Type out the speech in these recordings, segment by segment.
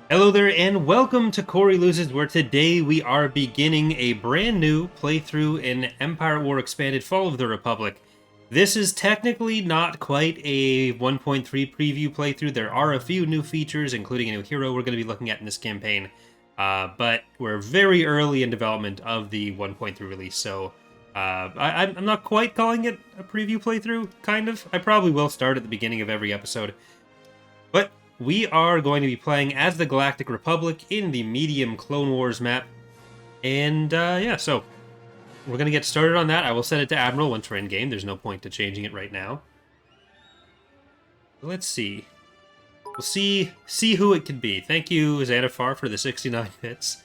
Hello there and welcome to Corey Loses, where today we are beginning a brand new playthrough in Empire at War Expanded Fall of the Republic. This is technically not quite a 1.3 preview playthrough. There are a few new features, including a new hero we're going to be looking at in this campaign, but we're very early in development of the 1.3 release, so I'm not quite calling it a preview playthrough, kind of. I probably will start at the beginning of every episode. But we are going to be playing as the Galactic Republic in the medium Clone Wars map. And yeah, so we're going to get started on that. I will set it to Admiral once we're in game. There's no point to changing it right now. Let's see. We'll see who it can be. Thank you, Xanafar, for the 69 bits.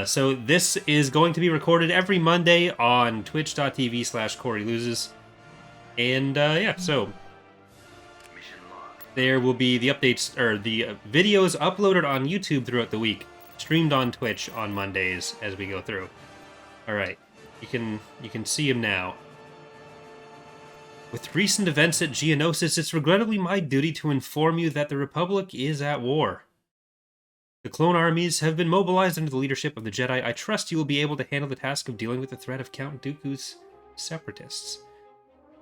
So this is going to be recorded every Monday on twitch.tv/CoreyLoses. And yeah, so there will be the updates, or the videos uploaded on YouTube throughout the week, streamed on Twitch on Mondays as we go through. Alright, you can see him now. With recent events at Geonosis, it's regrettably my duty to inform you that the Republic is at war. The clone armies have been mobilized under the leadership of the Jedi. I trust you will be able to handle the task of dealing with the threat of Count Dooku's separatists.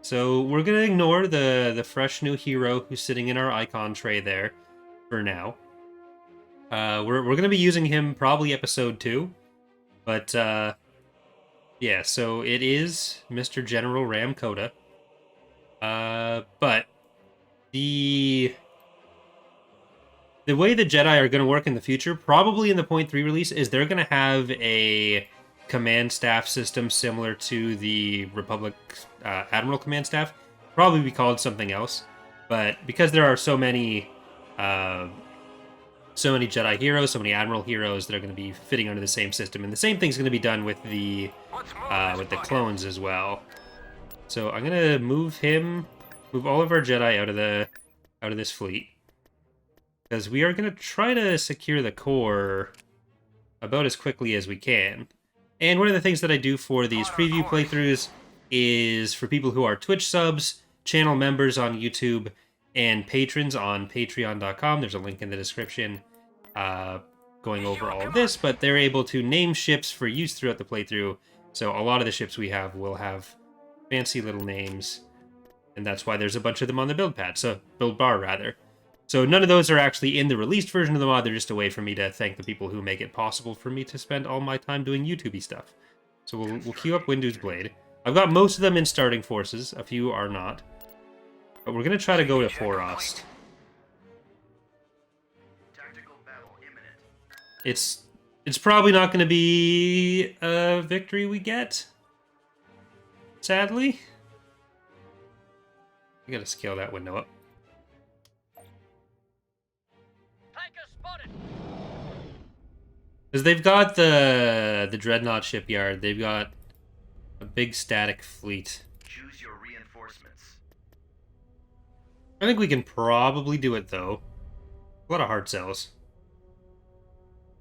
So we're going to ignore the fresh new hero who's sitting in our icon tray there for now. We're going to be using him probably episode 2. But yeah, so it is Mr. General Rham Kota. But the way the Jedi are going to work in the future, probably in the 0.3 release, is they're going to have a command staff system similar to the Republic Admiral command staff. Probably be called something else, but because there are so many Jedi heroes, so many Admiral heroes that are going to be fitting under the same system, and the same thing's going to be done with the clones as well. So I'm going to move all of our Jedi out of this fleet, because we are going to try to secure the core about as quickly as we can. And one of the things that I do for these preview playthroughs is for people who are Twitch subs, channel members on YouTube, and patrons on patreon.com. There's a link in the description going over all of this, but they're able to name ships for use throughout the playthrough. So a lot of the ships we have will have fancy little names, and that's why there's a bunch of them on the build bar rather. So none of those are actually in the released version of the mod. They're just a way for me to thank the people who make it possible for me to spend all my time doing YouTube-y stuff. So we'll queue up Windu's Blade. I've got most of them in starting forces. A few are not. But we're going to try to go to Forost. It's probably not going to be a victory we get, sadly. I got to scale that window up. Because they've got the Dreadnought shipyard, they've got a big static fleet. Choose your reinforcements. I think we can probably do it, though. A lot of hard sells.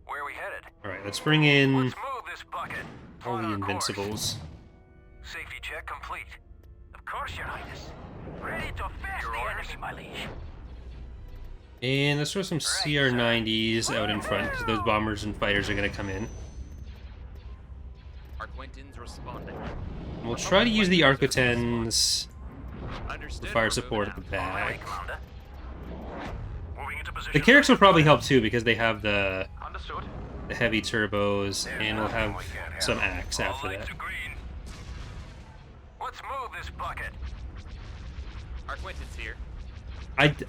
Where are we headed? Alright, let's bring in Let's move this bucket. all the On our course. Invincibles. Safety check complete. Of course, Your Highness. Ready to face the enemy, my liege. And let's throw some CR-90s out in front, because those bombers and fighters are going to come in. Arquentins responding. And we'll try to use the Arquitens for fire support at the back. Moving into position. The Carracks will probably help too, because they have the Understood. heavy turbos, and we'll have some axe after that. Let's move this bucket. Arquentins here.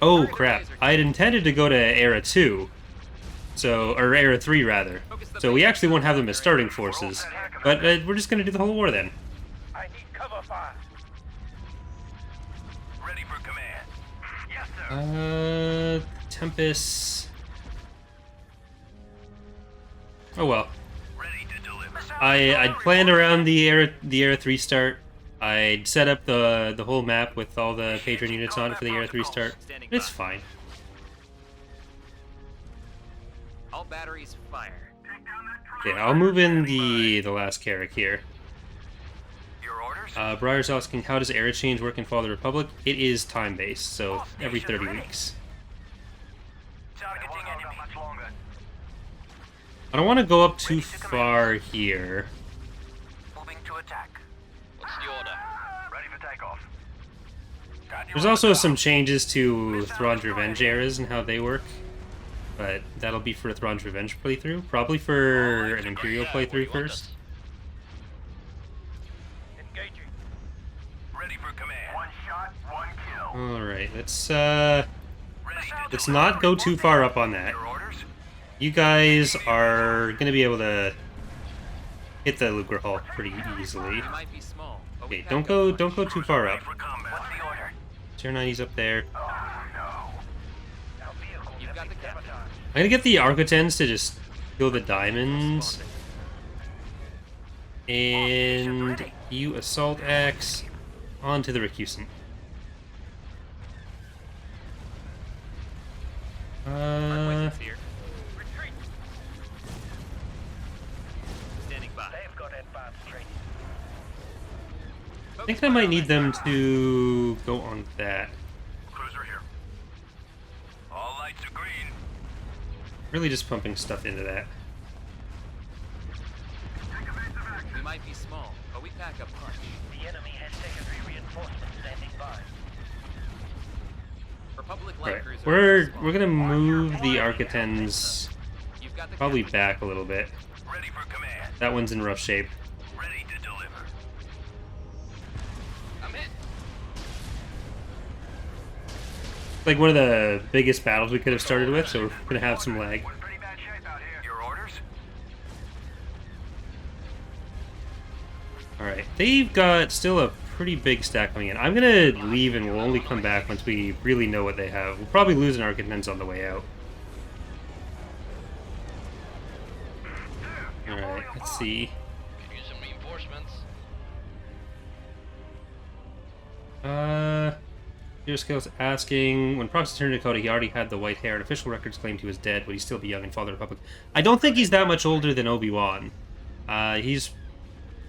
Oh crap, I had intended to go to Era 2, or Era 3 rather, so we actually won't have them as starting forces, but we're just going to do the whole war then. I need cover fire. Ready for command. Yes, sir. Tempest... Oh well. Ready to deliver. I'd planned around the Era 3 start. I'd set up the whole map with all the patron units on it for the Era 3 start. It's fine. All batteries fire. Okay, I'll move in the last Carrack here. Your orders? Briar's asking, how does era change work in Fall of the Republic? It is time-based, so every 30 weeks. Targeting enemy. Much longer. I don't want to go up too far here. Moving to attack. What's the order? Ready for takeoff. There's also some changes to Thrawn's Revenge eras and how they work. But that'll be for a Thrawn's Revenge playthrough. Probably for an Imperial playthrough first. Engaging. Ready for command. One shot, one kill. Alright, let's not go too far up on that. Your orders? You guys are gonna be able to hit the Lucre Hull pretty easily. We might be small, but we Okay, pack don't a go too far up. For combat. What's the order? Tier 90's up there. Oh no. Our vehicles You've got the captain. I'm gonna get the Architens to just kill the diamonds. And you Assault Axe onto the Recusant. Wizards here. Standing by. They've got advanced training. I think I might need them to go on that. Cruiser here. All lights are green. Really just pumping stuff into that. We might be small, but we pack a punch. The enemy has secondary reinforcements standing by. Republic Alright, light cruiser. we're gonna move the Architens You've got the probably captain. back a little bit. Ready for command. That one's in rough shape. Ready to deliver. I'm in. Like one of the biggest battles we could have started with, so we're gonna have some lag. We're in pretty bad shape out here. Your orders? Alright, they've got still a pretty big stack coming in. I'm gonna leave and we'll only come back once we really know what they have. We'll probably lose an Architens on the way out. Alright, let's see. Could use some reinforcements. Your skills asking, when Prox returned to Kota, he already had the white hair, and official records claimed he was dead. Would he still be young and Father Republic? I don't think he's that much older than Obi-Wan. He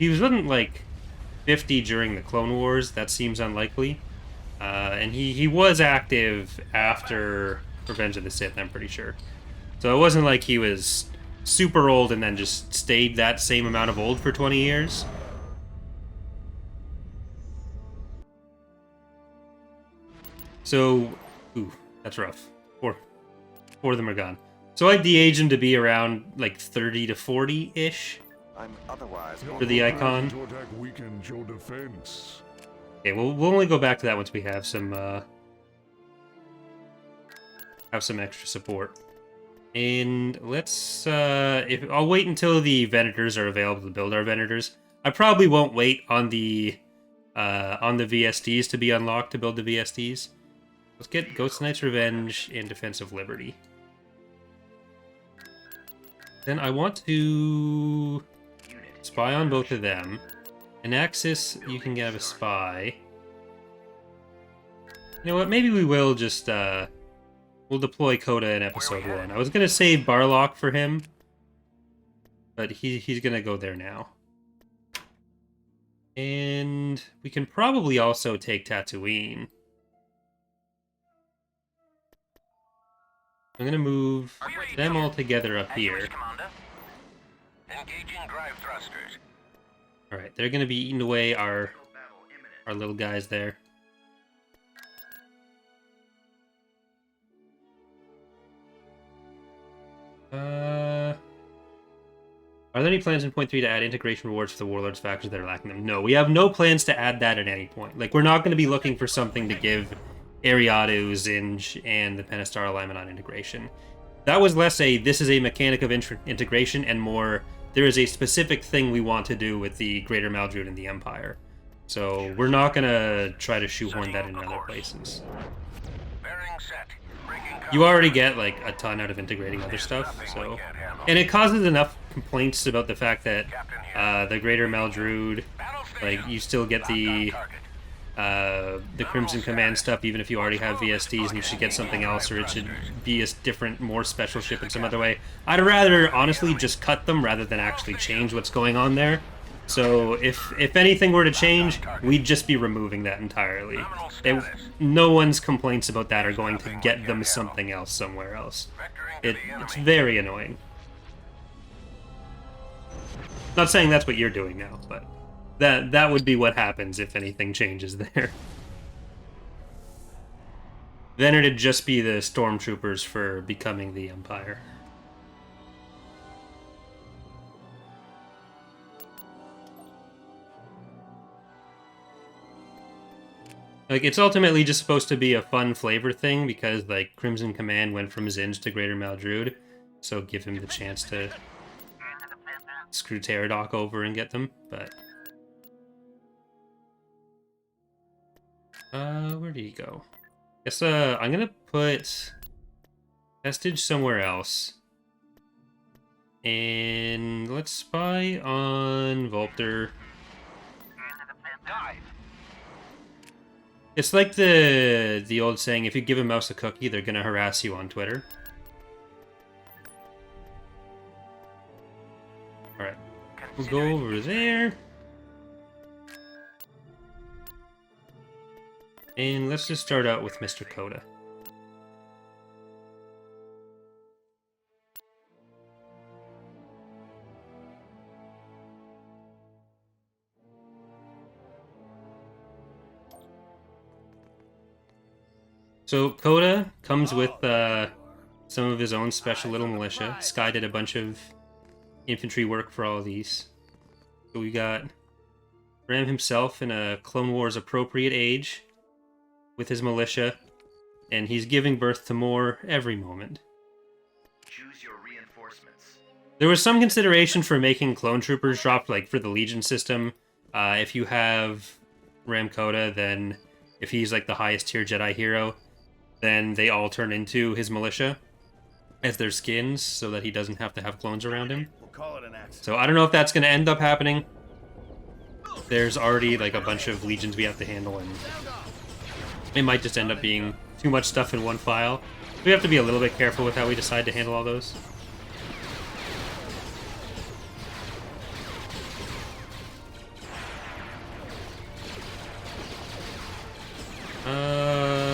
wasn't like 50 during the Clone Wars. That seems unlikely. And he was active after Revenge of the Sith, I'm pretty sure. So it wasn't like he was super old and then just stayed that same amount of old for 20 years. So, ooh, that's rough. Four of them are gone. So I de-age him to be around like 30 to 40-ish. I'm otherwise For the icon. To attack weakens your defense. Okay, we'll only go back to that once we have some extra support. And let's I'll wait until the Venators are available to build our Venators. I probably won't wait on the VSDs to be unlocked to build the VSDs. Let's get Ghost Knight's Revenge and Defense of Liberty. Then I want to spy on both of them. In Axis, you can have a spy. You know what? Maybe we will just we'll deploy Kota in episode 1. I was gonna save Barlock for him, but he's gonna go there now. And we can probably also take Tatooine. I'm gonna move them all together up here. Commander. Engaging drive thrusters. Alright, they're gonna be eating away our little guys there. Are there any plans in point 3 to add integration rewards for the Warlords factions that are lacking them? No, we have no plans to add that at any point. Like, we're not going to be looking for something to give Ariadu, Zinj, and the Penastar alignment on integration. That was less this is a mechanic of integration, and more, there is a specific thing we want to do with the Greater Maldrud and the Empire. So, we're not going to try to shoehorn that in other places. Bearing set. You already get, like, a ton out of integrating other stuff, so... And it causes enough complaints about the fact that the Greater Maldrud, like, you still get the Crimson Command stuff even if you already have VSDs, and you should get something else, or it should be a different, more special ship in some other way. I'd rather, honestly, just cut them rather than actually change what's going on there. So if anything were to change, we'd just be removing that entirely. No one's complaints about that are going to get them something else somewhere else. It's very annoying. Not saying that's what you're doing now, but that would be what happens if anything changes there. Then it'd just be the stormtroopers for becoming the Empire. Like, it's ultimately just supposed to be a fun flavor thing because, like, Crimson Command went from Zinj to Greater Maldrude, so give him the chance to screw Pterodok over and get them, but... where did he go? Guess, I'm gonna put Vestige somewhere else. And let's spy on Volpter. It's like the old saying, if you give a mouse a cookie, they're gonna harass you on Twitter. Alright, we'll go over there. And let's just start out with Mr. Kota. So Kota comes with some of his own special little militia. Sky did a bunch of infantry work for all of these. So we got Rham himself in a Clone Wars appropriate age with his militia, and he's giving birth to more every moment. Choose your reinforcements. There was some consideration for making clone troopers drop, like, for the Legion system. If you have Rham Kota, then if he's, like, the highest tier Jedi hero, then they all turn into his militia as their skins, so that he doesn't have to have clones around him. We'll call it an accident. So I don't know if that's going to end up happening. There's already, like, a bunch of legions we have to handle, and it might just end up being too much stuff in one file. We have to be a little bit careful with how we decide to handle all those.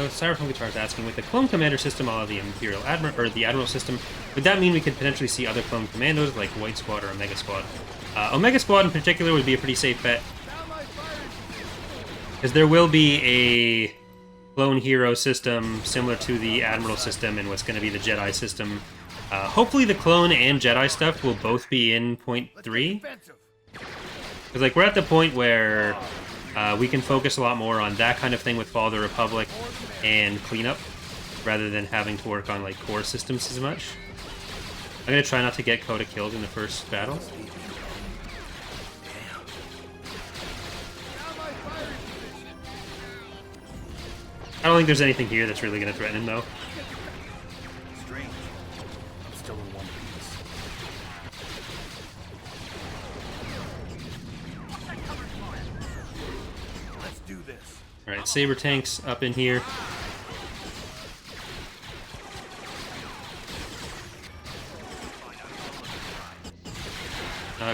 Cyberpunk Guitar's asking, with the Clone Commander system, all of the Imperial Admiral, or the Admiral system, would that mean we could potentially see other Clone Commandos, like White Squad or Omega Squad? Omega Squad in particular would be a pretty safe bet, because there will be a clone hero system similar to the Admiral system and what's going to be the Jedi system. Hopefully the clone and Jedi stuff will both be in 0.3. Because, like, we're at the point where we can focus a lot more on that kind of thing with Fall of the Republic and cleanup, rather than having to work on, like, core systems as much. I'm going to try not to get Kota killed in the first battle. I don't think there's anything here that's really going to threaten him, though. Strange. I'm still in one piece. Let's do this. Alright, Saber Tank's up in here.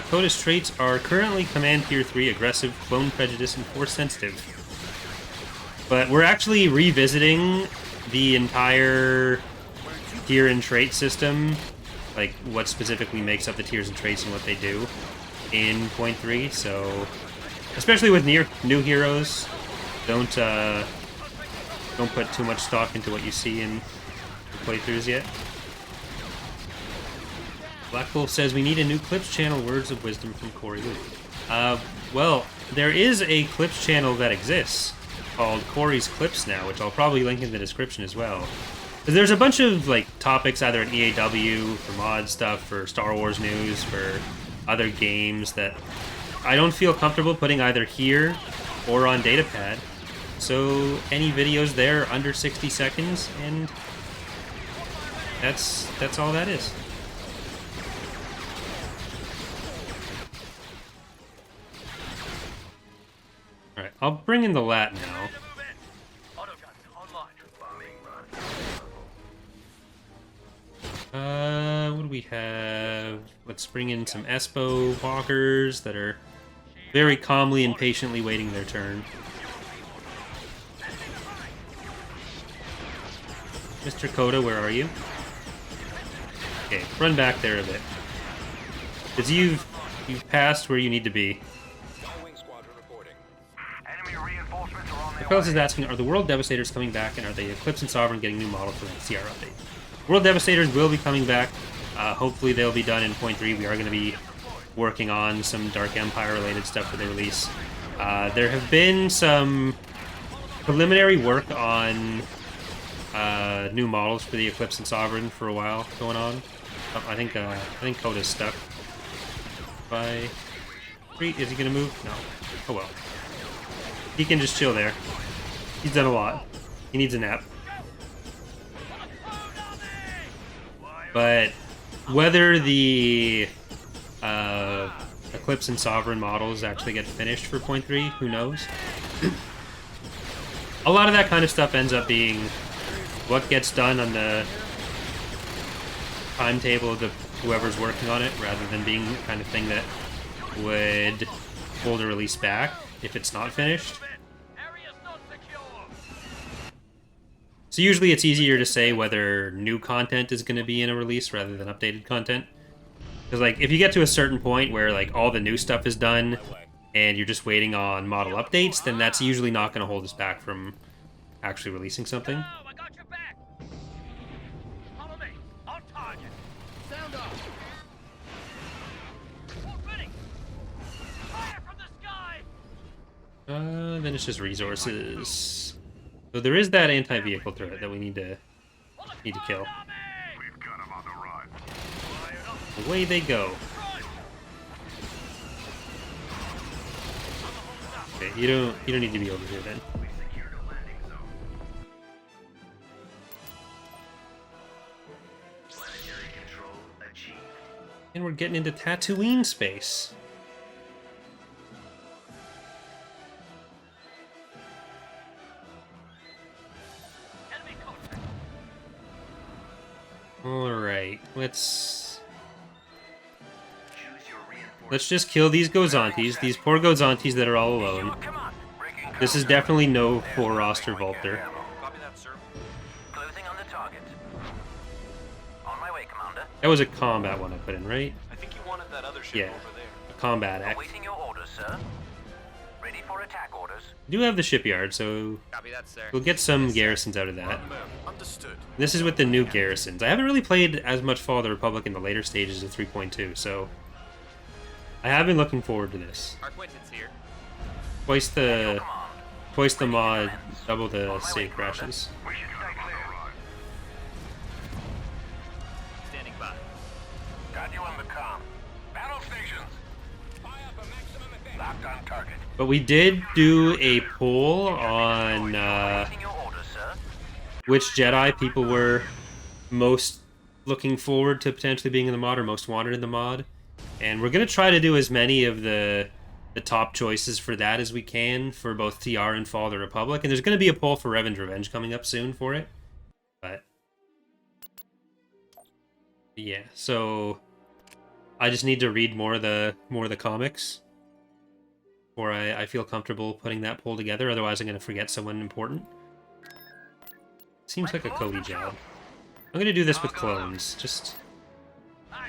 Kota's traits are currently Command Tier 3, Aggressive, Clone Prejudice, and Force Sensitive. But we're actually revisiting the entire tier and trait system, like what specifically makes up the tiers and traits and what they do in 0.3, so especially with new heroes, don't put too much stock into what you see in playthroughs yet. Black Wolf says we need a new Clips channel, words of wisdom from Corey Luke. Well, there is a Clips channel that exists called Corey's Clips now, which I'll probably link in the description as well. There's a bunch of, like, topics either at EAW, for mod stuff, for Star Wars news, for other games that I don't feel comfortable putting either here or on Datapad. So any videos there are under 60 seconds, and that's all that is. Alright, I'll bring in the lat now. What do we have? Let's bring in some Espo walkers that are very calmly and patiently waiting their turn. Mr. Kota, where are you? Okay, run back there a bit. Because you've passed where you need to be. Enemy reinforcements are on their Fellas is way. asking, are the World Devastators coming back, and are the Eclipse and Sovereign getting new models for the CR update? World Devastators will be coming back. Hopefully they'll be done in 0.3. We are going to be working on some Dark Empire-related stuff for the release. There have been some preliminary work on new models for the Eclipse and Sovereign for a while going on. I think Kota's stuck. By is he gonna move? No. Oh well. He can just chill there. He's done a lot. He needs a nap. But whether the Eclipse and Sovereign models actually get finished for 0.3, who knows? A lot of that kind of stuff ends up being what gets done on the timetable of whoever's working on it, rather than being the kind of thing that would hold a release back if it's not finished. So usually it's easier to say whether new content is going to be in a release rather than updated content. Because like if you get to a certain point where like all the new stuff is done and you're just waiting on model updates, then that's usually not going to hold us back from actually releasing something. I got your back. Follow me. On target. Sound off. All ready. Fire from the sky. Then it's just resources. So there is that anti-vehicle turret that we need to kill. We've got him on the run. Away they go. Okay, you don't need to be over here then. We secured a landing zone. Planetary control achieved. And we're getting into Tatooine space. Enemy contact. Alright, let's Choose your reinforcements. just kill these Gozantis, these poor Gozantis that are all alone. Come on. Breaking This is definitely no full roster Volter. Copy that, sir. Closing on the target. On my way, Commander. That was a combat one I put in, right? I think you wanted that other ship Yeah, over there. a combat act. Awaiting your orders, sir. Ready for attack orders. We do have the shipyard, so Copy that, sir. we'll get some garrisons out of that. Understood. This is with the new garrisons. I haven't really played as much Fall of the Republic in the later stages of 3.2, so I have been looking forward to this. Our acquaintance here. Twice the Command. twice the mod, double the save crashes. We should stay clear. Standing by. Got you on the comm. Battle stations. Fire for maximum effect. Locked on target. But we did do a poll on Awaiting your orders, sir. which Jedi people were most looking forward to potentially being in the mod or most wanted in the mod. And we're going to try to do as many of the top choices for that as we can for both TR and Fall of the Republic. And there's going to be a poll for Revan's Revenge coming up soon for it. But yeah, so I just need to read more of the comics before I feel comfortable putting that poll together. Otherwise, I'm going to forget someone important. Seems like a Cody job. I'm going to do this with clones. Just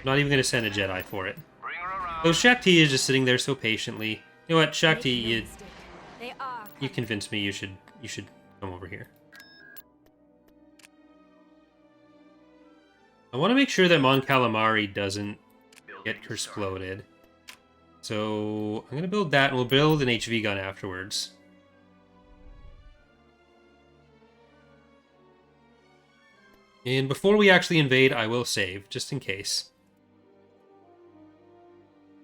not even going to send a Jedi for it. Bring her around. So Shakti is just sitting there so patiently. You know what, Shakti, Make no you mistake, they are you convinced me you should come over here. I want to make sure that Mon Calamari doesn't get exploded. So I'm going to build that, and we'll build an HV gun afterwards. And before we actually invade, I will save, just in case.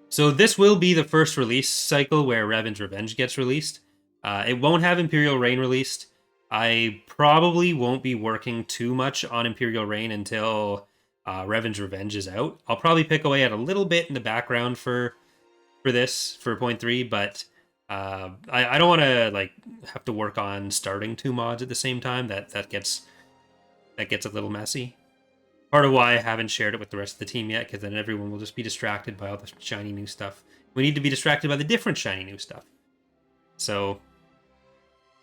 So this will be the first release cycle where Revan's Revenge gets released. It won't have Imperial Reign released. I probably won't be working too much on Imperial Reign until Revan's Revenge is out. I'll probably pick away at a little bit in the background for this, for 0.3, but I don't want to like have to work on starting two mods at the same time. That gets a little messy. Part of why I haven't shared it with the rest of the team yet, because then everyone will just be distracted by all the shiny new stuff. We need to be distracted by the different shiny new stuff. So,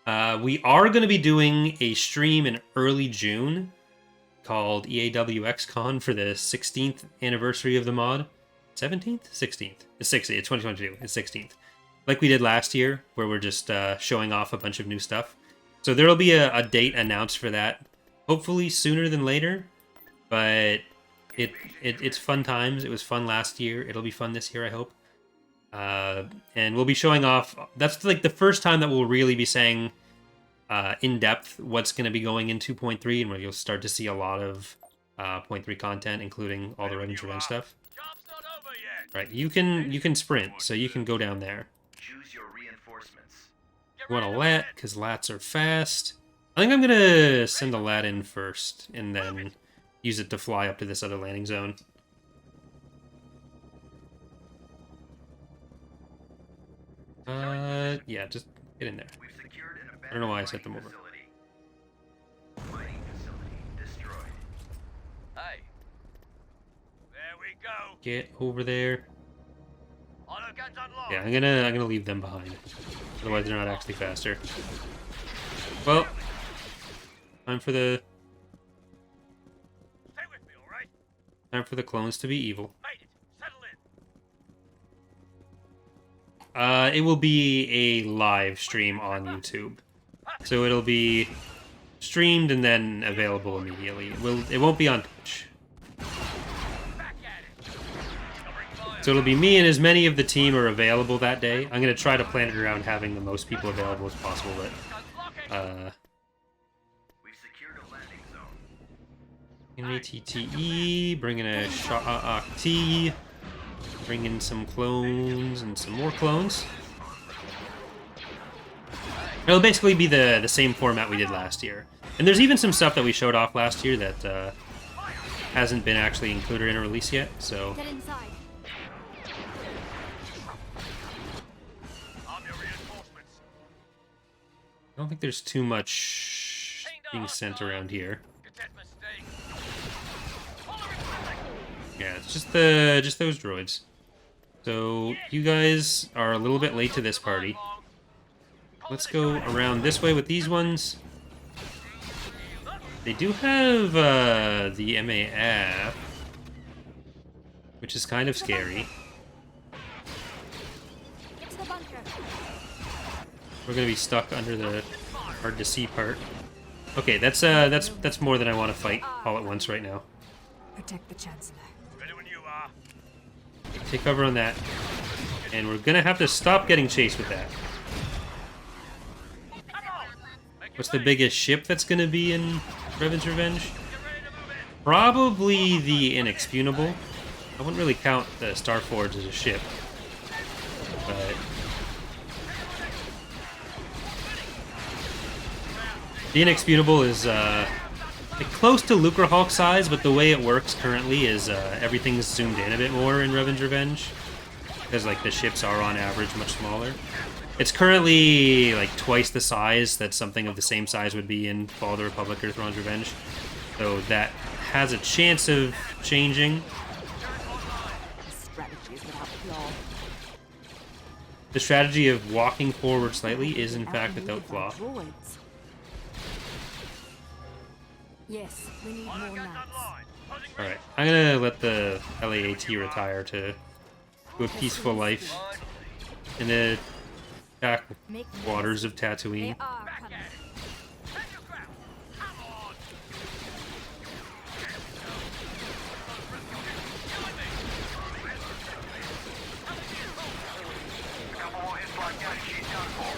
we are going to be doing a stream in early June called EAWXCon for the 16th anniversary of the mod. 17th? 16th. It's 60th. It's 2022. It's 16th. Like we did last year, where we're just showing off a bunch of new stuff. So there will be a date announced for that. Hopefully sooner than later. But it's fun times. It was fun last year. It'll be fun this year, I hope. And we'll be showing off... That's like the first time that we'll really be saying in depth what's going to be going in 2.3, and where you'll start to see a lot of 0.3 content, including all the Revenge Revenge stuff. Right, you can sprint, so you can go down there. Choose your reinforcements. You want a lat, because lats are fast. I think I'm going to send a lat in first, and then use it to fly up to this other landing zone. Yeah, just get in there. We've secured an I don't know why I set them over. facility. Mining facility destroyed. Hey. There we go. Get over there. Auto guns unlocked. Yeah, I'm gonna leave them behind. Otherwise, they're not actually faster. Well, time for the Stay with me, all right? time for the clones to be evil. Made it. Settle in. It will be a live stream on YouTube, so it'll be streamed and then available immediately. It won't be on Twitch. Back at it. Covering fire. So it'll be me and as many of the team are available that day. I'm gonna try to plan it around having the most people available as possible, but We've secured a landing zone. TTE, bringing a Sha'Akti, bringing some clones and some more clones. It'll basically be the same format we did last year. And there's even some stuff that we showed off last year that hasn't been actually included in a release yet, so... Get inside. Arm your reinforcements. I don't think there's too much being sent around here. Cadet mistake. Following friendly. Yeah, it's just those droids. So you guys are a little bit late to this party. Let's go around this way with these ones. They do have the MAF, which is kind of scary. Get to the bunker. We're gonna be stuck under the hard to see part. Okay, that's more than I want to fight all at once right now. Protect the Chancellor. Ready when you are. Take cover on that, and we're gonna have to stop getting chased with that. Come on. Make it What's the ready. biggest ship that's gonna be in Revenge Revenge? Get ready to move in. Probably the Inexpugnable. I wouldn't really count the Starforge as a ship, but the Inexpugnable is like close to Lucrehulk size, but the way it works currently is everything's zoomed in a bit more in Revenge Revenge, because like the ships are on average much smaller. It's currently like twice the size that something of the same size would be in Fall of the Republic or Thrawn's Revenge, so that has a chance of changing. Strategy is without flaw. The strategy of walking forward slightly is in fact without flaw. Droids. Yes, we need Auto more guns knights. online. Closing range. Alright, I'm gonna let the LAAT retire to a peaceful life in the back Make waters of They Tatooine. are Back coming. at it. Stand your ground. Come on. A couple more hits like that, she's done for.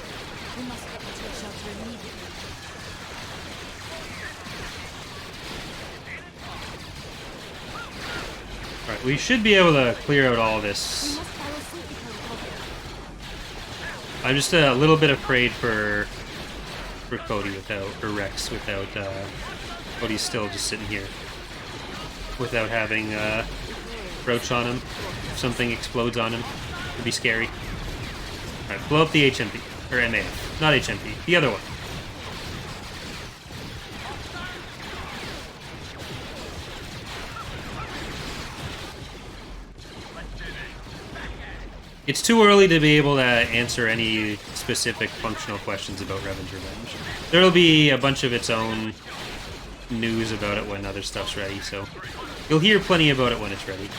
We must get into a shelter immediately. Alright, we should be able to clear out all We this. must follow safety protocol. I'm just a little bit afraid for Cody without, or Rex without, Cody's still just sitting here without having Roach on him. If something explodes on him, it'd be scary. Alright, blow up the HMP, or MAF, not HMP, the other one. It's too early to be able to answer any specific functional questions about Revan's Revenge. There'll be a bunch of its own news about it when other stuff's ready, so you'll hear plenty about it when it's ready.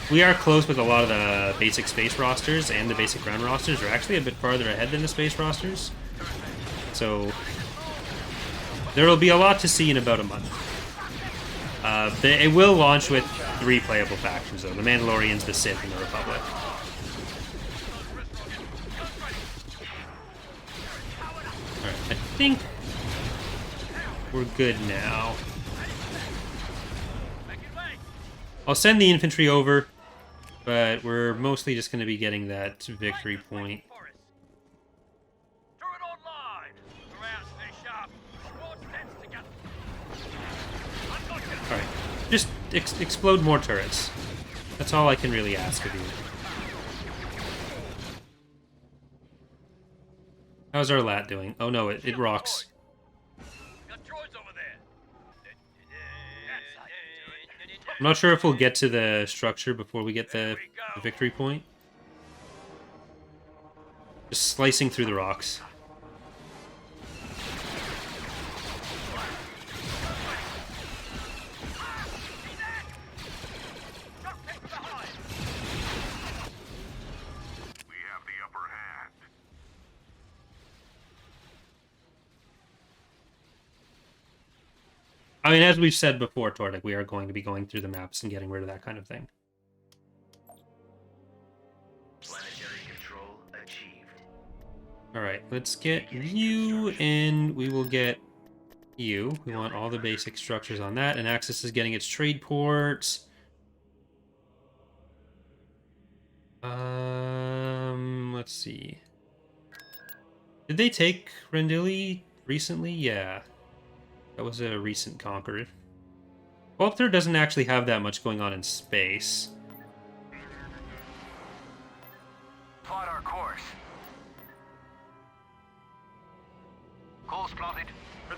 We are close with a lot of the basic space rosters, and the basic ground rosters are actually a bit farther ahead than the space rosters. So there will be a lot to see in about a month. It will launch with 3 playable factions, though. The Mandalorians, the Sith, and the Republic. Alright, I think we're good now. I'll send the infantry over, but we're mostly just going to be getting that victory point. Alright, just explode more turrets. That's all I can really ask of you. How's our lat doing? Oh no, it rocks. I'm not sure if we'll get to the structure before we get the victory point. Just slicing through the rocks. I mean, as we've said before, Tordik, we are going to be going through the maps and getting rid of that kind of thing. Planetary control achieved. Alright, let's get you, and we will get you. We want all the basic structures on that, and Axis is getting its trade ports. Let's see. Did they take Rendili recently? Yeah. That was a recent conqueror. Walter doesn't actually have that much going on in space. Plot our course. Course plotted.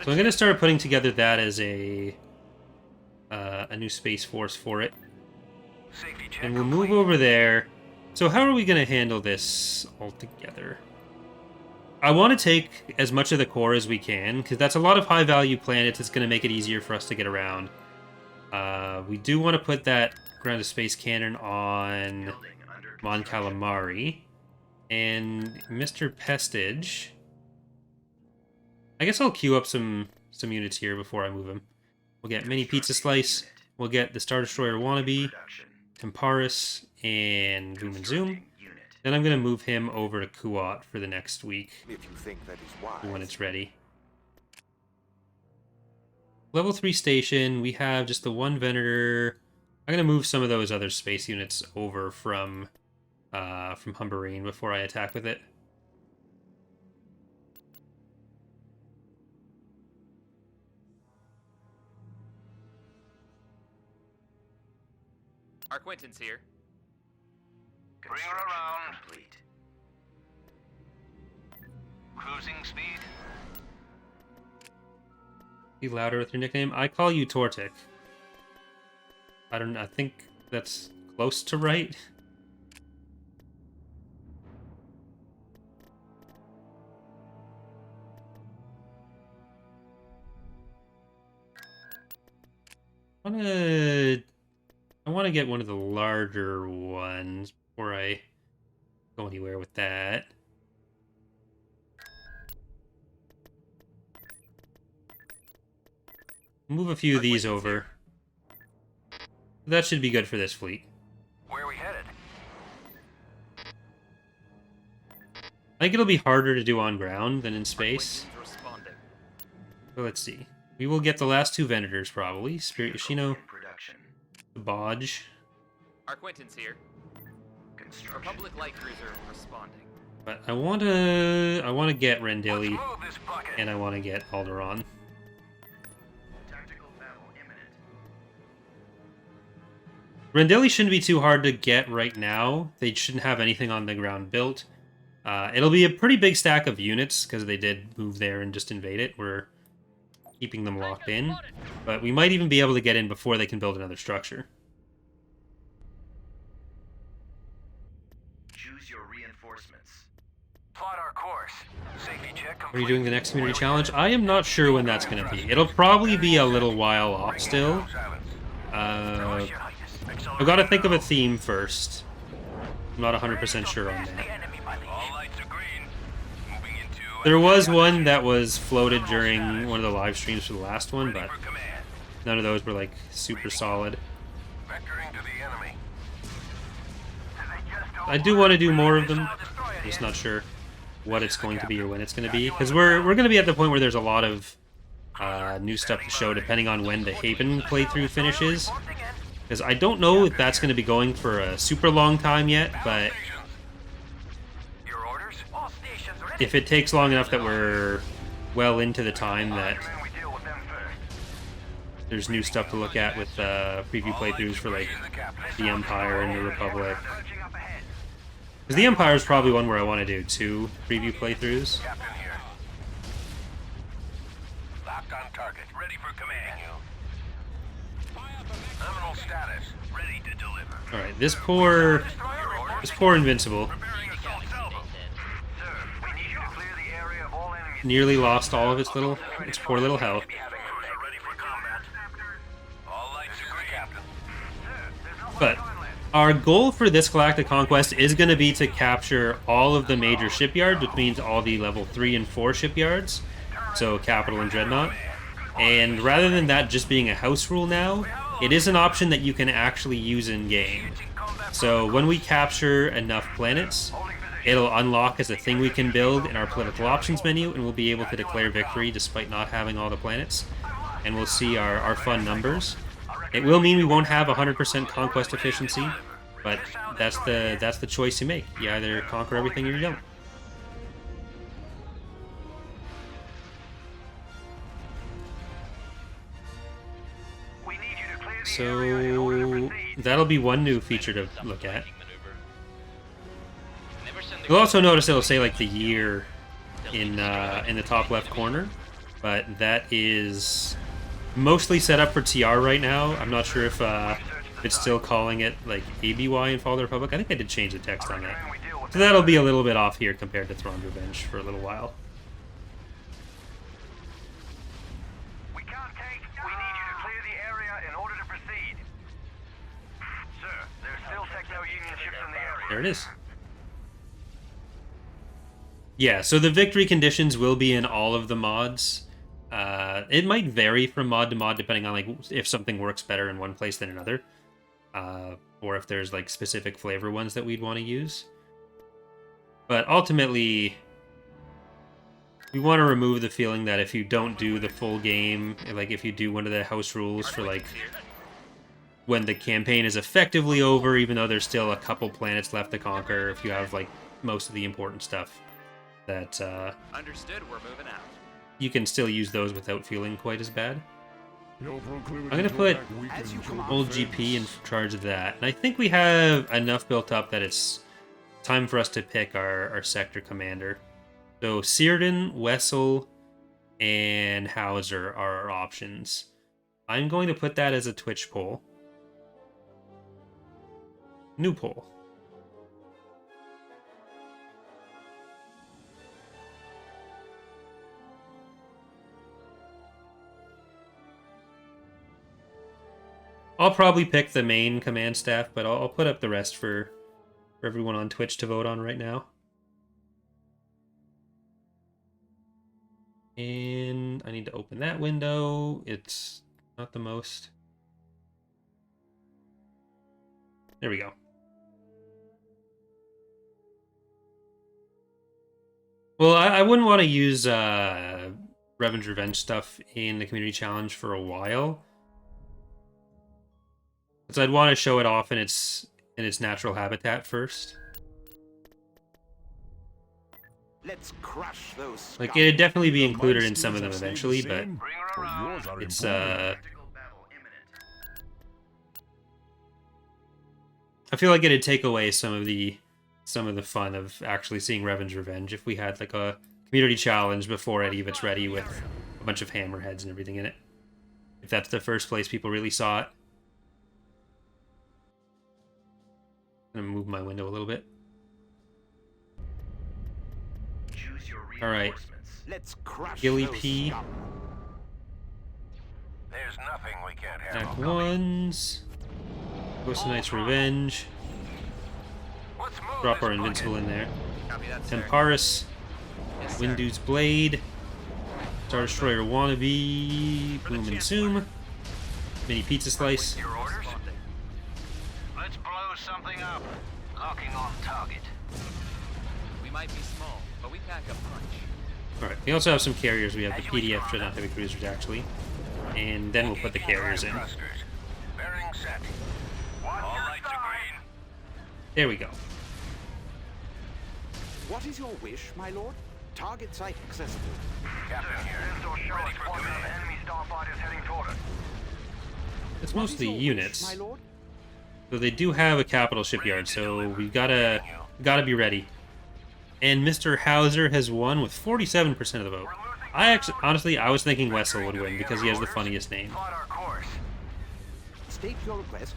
So I'm going to start putting together that as a new space force for it. Safety check And we'll move complete. over there. So how are we going to handle this all together? I want to take as much of the core as we can, because that's a lot of high-value planets. It's going to make it easier for us to get around. We do want to put that ground-to-space cannon on Building under Mon construction. Calamari. And Mr. Pestage... I guess I'll queue up some units here before I move him. We'll get Mini Pizza Slice. We'll get the Star Destroyer Wannabe, Production. Temparis, and Boom and Zoom. Constructing unit. Then I'm going to move him over to Kuat for the next week If you think that is wise. when it's ready. Level 3 station, we have just the one Venator. I'm going to move some of those other space units over from Humberine before I attack with it. Our Quentin's here. Bring her around. Complete. Cruising speed. Be louder with your nickname. I call you Tortik. I think that's close to right. I want to get one of the larger ones before I go anywhere with that. Move a few of these over. That should be good for this fleet. Where are we headed? I think it'll be harder to do on ground than in space. Quentin's responding. So let's see. We will get the last two Venators probably. Spirit Yoshino, In production. the Bodge. Our Quentin's here. Construction. Republic light cruiser responding. But I want to get Let's Rendili move this bucket. and I want to get Alderaan. Tactical battle imminent. Rendili shouldn't be too hard to get right now. They shouldn't have anything on the ground built. It'll be a pretty big stack of units because they did move there and just invade it. We're keeping them locked in. But we might even be able to get in before they can build another structure. course. Safety check complete. Are you doing the next community challenge? I am not sure when that's going to be. It'll probably be a little while off still. I've got to think of a theme first. I'm not 100% sure on that. All lights are green. Moving into There was one that was floated during one of the live streams for the last one, but for command. none of those were like super solid. Vectoring to the enemy. I do want to do more of them. I'm just not sure what it's going to be or when it's going to be, because we're going to be at the point where there's a lot of new stuff to show depending on when the Haven playthrough finishes. Because I don't know if that's going to be going for a super long time yet, but Your orders? All stations ready. if it takes long enough that we're well into the time that We deal with them first. there's new stuff to look at with preview playthroughs for like the Empire and the Republic. Surging up ahead. Because the Empire is probably one where I want to do 2 preview playthroughs. Captain here. Locked on target. Ready for command. Nominal status. Ready to deliver. All right, this poor Invincible Preparing assault salvo. Sir, we need you to clear the area of all enemies. nearly lost all of its poor little health. Having cruiser ready for combat. All lights are green. Captain. Sir, there's no But our goal for this Galactic Conquest is going to be to capture all of the major shipyards, which means all the level 3 and 4 shipyards, so Capital and Dreadnought. And rather than that just being a house rule now, it is an option that you can actually use in-game. So when we capture enough planets, it'll unlock as a thing we can build in our political options menu, and we'll be able to declare victory despite not having all the planets. And we'll see our fun numbers. It will mean we won't have 100% conquest efficiency, but that's the choice you make. You either conquer everything or you don't. We need you to clear the area in order to So proceed. that'll be one new feature to look at. Never send the You'll also notice it'll say like the year in the top left corner, but that is mostly set up for TR right now. I'm not sure if it's still calling it like ABY in Fall of the Republic. I think I did change the text on that. We deal with So that'll be a little bit off here compared to Thrawn's Revenge for a little while. We can't take. We need you to clear the area in order to proceed. Sir, there's still Techno-Union ships in the area. There it is. Yeah, so the victory conditions will be in all of the mods. It might vary from mod to mod depending on like if something works better in one place than another, or if there's like specific flavor ones that we'd want to use. But ultimately, we want to remove the feeling that if you don't do the full game, like if you do one of the house rules for like when the campaign is effectively over, even though there's still a couple planets left to conquer, if you have like most of the important stuff, that Understood, we're moving out. you can still use those without feeling quite as bad. Your proclivity I'm gonna to put attack weakens your Old defense. GP in charge of that. And I think we have enough built up that it's time for us to pick our sector commander. So Círdan, Wessel, and Hauser are our options. I'm going to put that as a Twitch poll. New poll. I'll probably pick the main command staff, but I'll put up the rest for everyone on Twitch to vote on right now. And I need to open that window. It's not the most. There we go. Well, I wouldn't want to use Revenge stuff in the community challenge for a while. Because I'd want to show it off in its natural habitat first. Let's crush those. Like it'd definitely be included in some of them eventually, but Bring her around. Yours are it's important. Tactical battle imminent. I feel like it'd take away some of the fun of actually seeing Revenge if we had like a community challenge before any of it's ready with a bunch of hammerheads and everything in it. If that's the first place people really saw it. I'm gonna move my window a little bit. Choose Use your All right. reinforcements. Let's crush Gilly those P. scum. There's nothing we can't Attack handle. ones. Ghost Knight's Revenge. Let's move Drop our this Invincible bucket. in there. Copy that, sir. Temparis. Yes, sir. Windu's Blade. Star Destroyer Wannabe. Boom and Zoom. Mini Pizza Slice. Your orders? Let's blow something up. Locking on target. We might be small, but we pack a punch. Alright, we also have some carriers. We have the PDF Dreadnought Heavy Cruisers, actually. And then we'll put the carriers in. Bearing set. All right, Green. There we go. What is your wish, my lord? Target site accessible. Captain here. Ready for command. Enemy starfighters heading toward us. It's What is mostly your wish, units. my lord? So they do have a capital shipyard, so we gotta be ready. And Mr. Hauser has won with 47% of the vote. Honestly, I was thinking Wessel would win because he has the funniest name. Plot our course. State your request.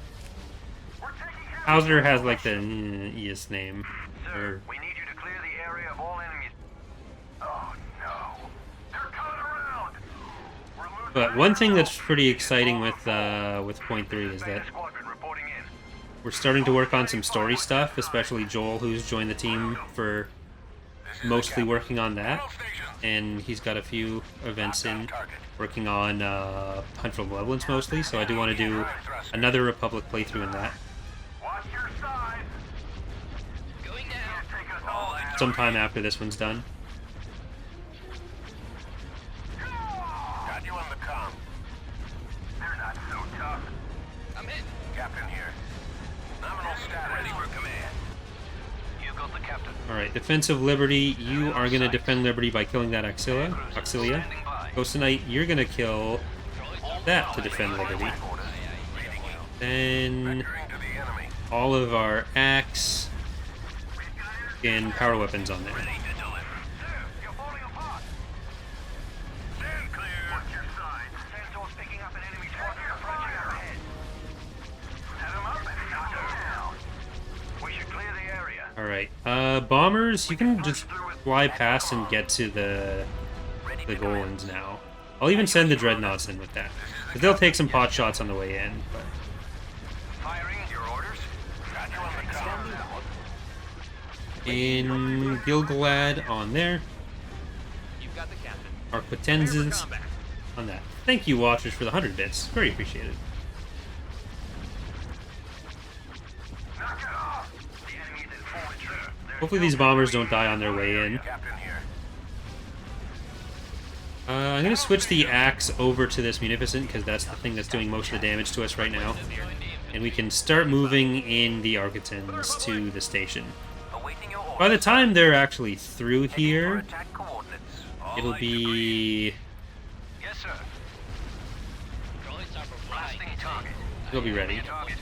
We're taking care of Hauser has like the easiest name. Sir, Or, we need you to clear the area of all enemies. Oh no. They're coming around. We're losing but one thing that's pretty exciting with Point 3 is that squadron reporting in. we're starting to work on some story stuff, especially Joel, who's joined the team for mostly working on that. And he's got a few events in, working on Hunt for Malevolence mostly, so I do want to do another Republic playthrough in that Watch your side. Going down. Take us all out. sometime after this one's done. Got you on the comm. They're not so tough. I'm in. Captain here. Nominal status. Ready for command. You got the captain. Alright, Defensive Liberty, you are going to defend Liberty by killing that Auxilia. Ghost Knight, you're going to kill that to defend Liberty. Then Securing to the enemy. all of our axe and power weapons on there. Ready to deliver. Sir, you're falling apart. Stand clear. Watch your side. Sensor's picking up an enemy squadron approaching our ahead. Set him up and knock him down. We should clear the area. Alright, bombers, you can just fly past and get to the Golans now. I'll even send the Dreadnoughts in with that. Because they'll take some pot shots on the way in, but Firing your orders. Got you on the Standing comm. by. in Gilgalad on there. You've got the captain. Arquitenzins Combat. on that. Thank you, Watchers, for the 100 bits. Very appreciated. Knock it off. The enemy's in forward, sir. Hopefully these bombers don't die on their way in. Captain here. I'm going to switch the axe over to this Munificent because that's the thing that's doing most of the damage to us right now. And we can start moving in the Arquitens to the station. Awaiting your orders. By the time they're actually through here, Attack coordinates. All it'll right, be... Yes, sir. Blasting target. It'll be ready. Target.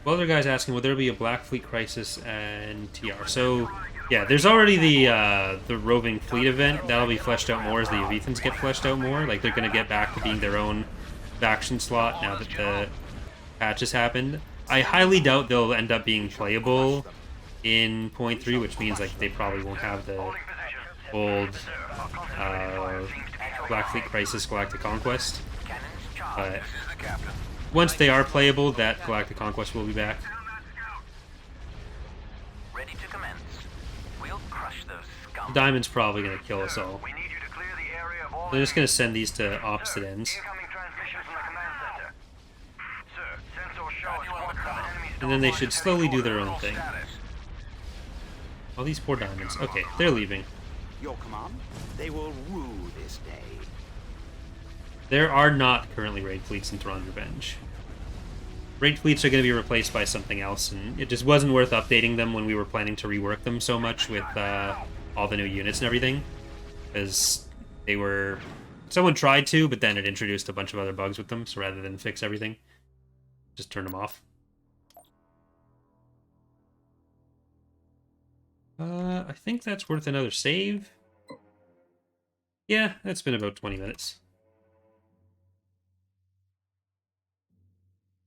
Well, other guys asking, will there be a Black Fleet Crisis and TR? So, yeah, there's already the Roving Fleet event. That'll be fleshed out more as the Avethans get fleshed out more. Like, they're going to get back to being their own faction slot now that the patch has happened. I highly doubt they'll end up being playable in Point 3, which means, like, they probably won't have the old Black Fleet Crisis Galactic Conquest. Cannons charged. But This is the captain. once they are playable, that Galactic Conquest will be back. Ready to commence. We'll crush those scum. Diamond's probably going to kill us all. We need you to clear the area of all I'm just going to send these to opposite ends. incoming transmission from the command center. Sir, sensors show us squadron of enemies. And then they should slowly do their own thing. Status. All these poor diamonds. Okay, they're leaving. Your command? They will rue this day. There are not currently raid fleets in Thrawn's Revenge. Raid fleets are going to be replaced by something else, and it just wasn't worth updating them when we were planning to rework them so much with all the new units and everything. Because they were... Someone tried to, but then it introduced a bunch of other bugs with them, so rather than fix everything, just turn them off. I think that's worth another save. Yeah, that's been about 20 minutes.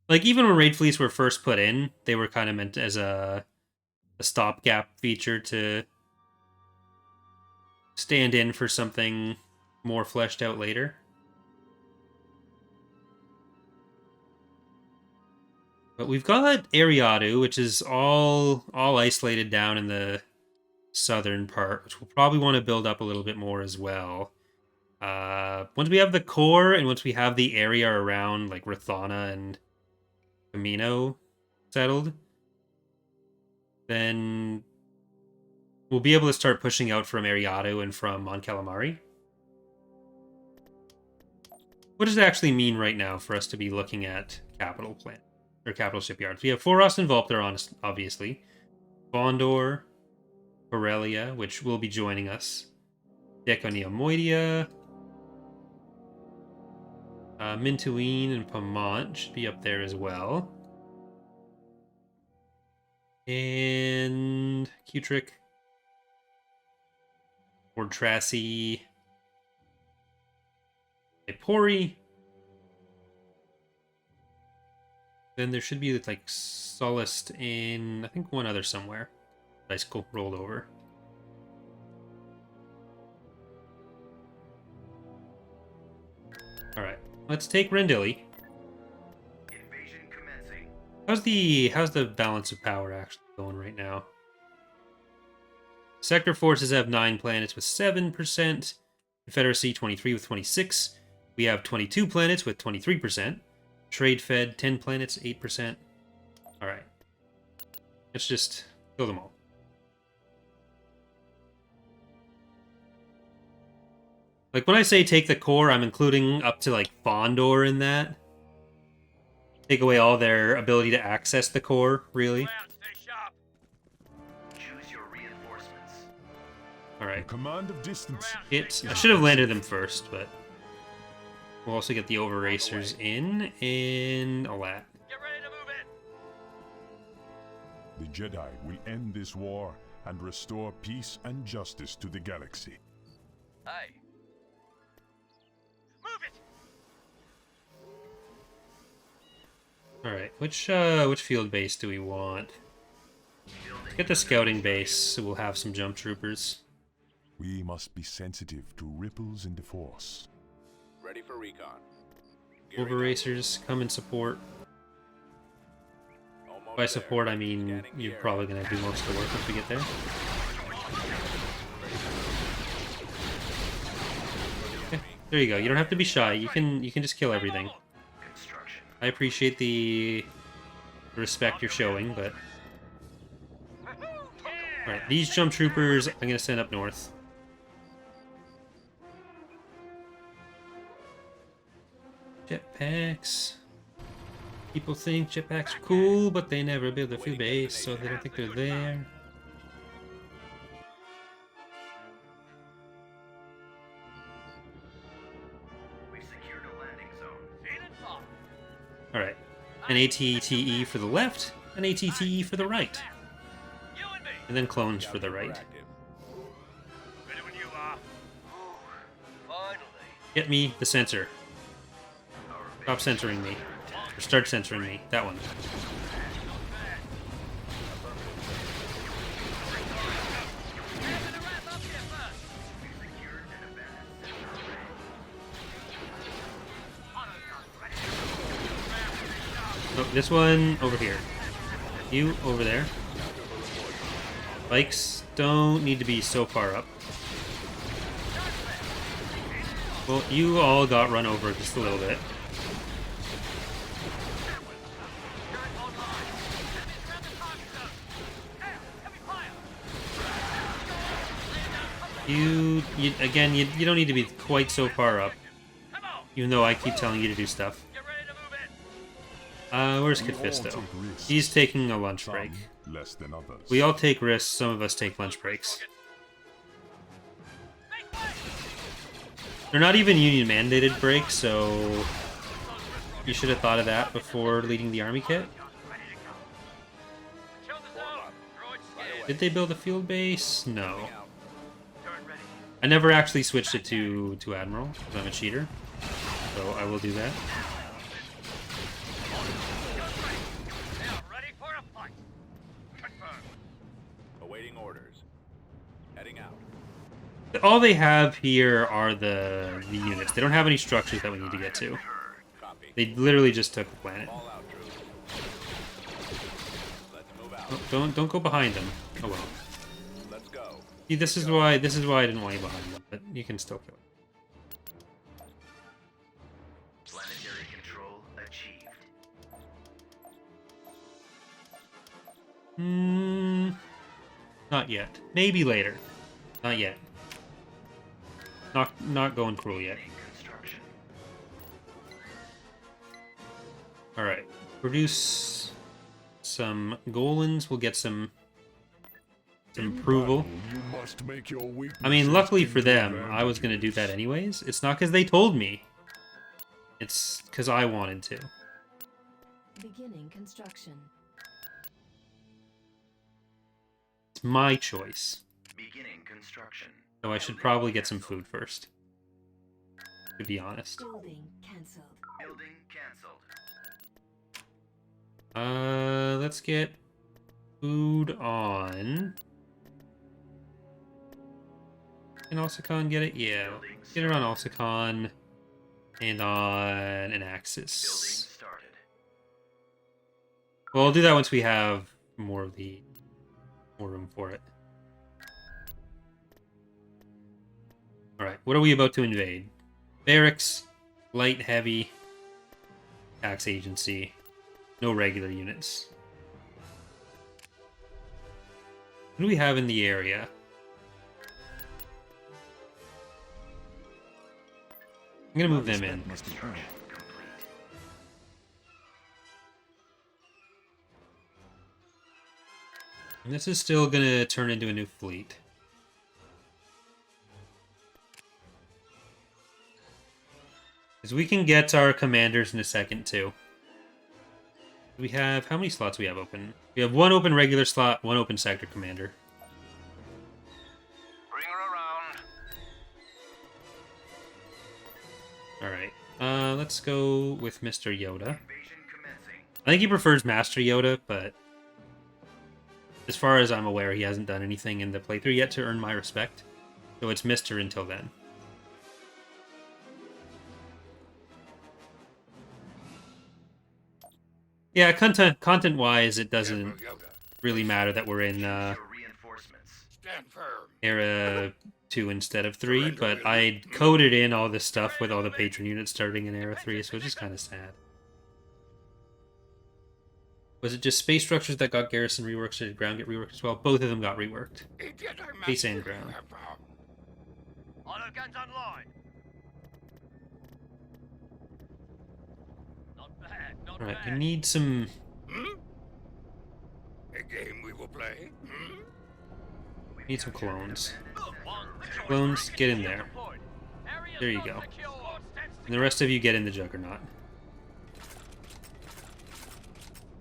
Like, even when raid fleets were first put in, they were kind of meant as a stopgap feature to stand in for something more fleshed out later. But we've got Ariadu, which is all isolated down in the southern part, which we'll probably want to build up a little bit more as well. Once we have the core and once we have the area around like Rathana and Camino settled, then we'll be able to start pushing out from Ariadu and from Mon Calamari. What does it actually mean right now for us to be looking at capital plant or capital shipyards? We have Foros and Volpter, obviously. Bondor, Corellia, which will be joining us. Deconia Moidia. Mintuine and Pamont should be up there as well. And Cutric. Ford Tracy. Pori. Then there should be like Solist in, I think, one other somewhere. Bicycle rolled over. Alright, let's take Rendili. Invasion commencing. How's the balance of power actually going right now? Sector forces have 9 planets with 7%. Confederacy 23 with 26. We have 22 planets with 23%. Trade Fed 10 planets, 8%. Alright. Let's just kill them all. Like, when I say take the core, I'm including up to, like, Fondor in that. Take away all their ability to access the core, really. Choose your reinforcements. Alright. Command of distance. I should have landed them first, but... We'll also get the over-racers in, and all that. Get ready to move in. The Jedi will end this war and restore peace and justice to the galaxy. Aye. Move it. Alright, which field base do we want? Let's get the scouting base, so we'll have some jump troopers. We must be sensitive to ripples in the Force. Ready for recon. Over-racers, come and support. By support, I mean you're probably going to do most of the work once we get there. Okay, there you go. You don't have to be shy. You can just kill everything. Construction. I appreciate the respect you're showing, but... Alright, these jump troopers I'm going to send up north. Jetpacks. People think jetpacks are cool, but they never build a field base, so they don't think they're there. We've secured a landing zone. Alright. An ATTE for the left, an ATTE for the right. You and me. And then clones for the right. Ready when you are. Finally. Get me the sensor. Stop censoring me. Or start censoring me. That one. Oh, this one over here. You over there. Bikes don't need to be so far up. Well, you all got run over just a little bit. You don't need to be quite so far up. Even though I keep telling you to do stuff. Where's Kit Fisto? He's taking a lunch break. Less than others. We all take risks, some of us take lunch breaks. They're not even union mandated breaks, so you should have thought of that before leading the army kit. Did they build a field base? No. I never actually switched it to Admiral, because I'm a cheater. So I will do that. Ready for a fight. Confirmed. Awaiting orders. Heading out. All they have here are the units. They don't have any structures that we need to get to. Copy. They literally just took the planet. All out, troops. Let's move out. Oh, don't go behind them. Oh well. Let's go. See, this is why I didn't want you behind them, but you can still kill it. Planetary control achieved. Not yet. Maybe later. Not yet. Not going cruel yet. Construction. All right. Produce some Golans. We'll get some approval. You must make your I mean, weaknesses luckily for into them, I was going to do that anyways. It's not because they told me. It's because I wanted to. Beginning construction. It's my choice. Beginning construction. So I should probably get some food first. To be honest. Building cancelled. Building cancelled. Let's get food on. Can Alsacon get it? Yeah. Get it on Alsacon and on an Building Axis. started. Well, I'll do that once we have more room for it. Alright, what are we about to invade? Barracks, light, heavy, tax agency, no regular units. What do we have in the area? I'm gonna move them in. Construction complete. And this is still gonna turn into a new fleet. Because we can get our commanders in a second, too. We have... How many slots we have open? We have one open regular slot, one open sector commander. Bring her around. Alright. Let's go with Mr. Yoda. Invasion commencing. I think he prefers Master Yoda, but... As far as I'm aware, he hasn't done anything in the playthrough yet to earn my respect. So it's Mr. until then. Yeah, content-wise, it doesn't really matter that we're in Your reinforcements. Stand firm. Era 2 instead of 3, but I coded in all this stuff with all the patron units starting in Era 3, so it's just kind of sad. Was it just space structures that got garrison reworked, or did ground get reworked as well? Both of them got reworked. Space and ground. Auto guns online. Not bad, not Alright, we bad. need some... A game we will play. Need some clones. Clones, get in there. There you go. And the rest of you get in the Juggernaut.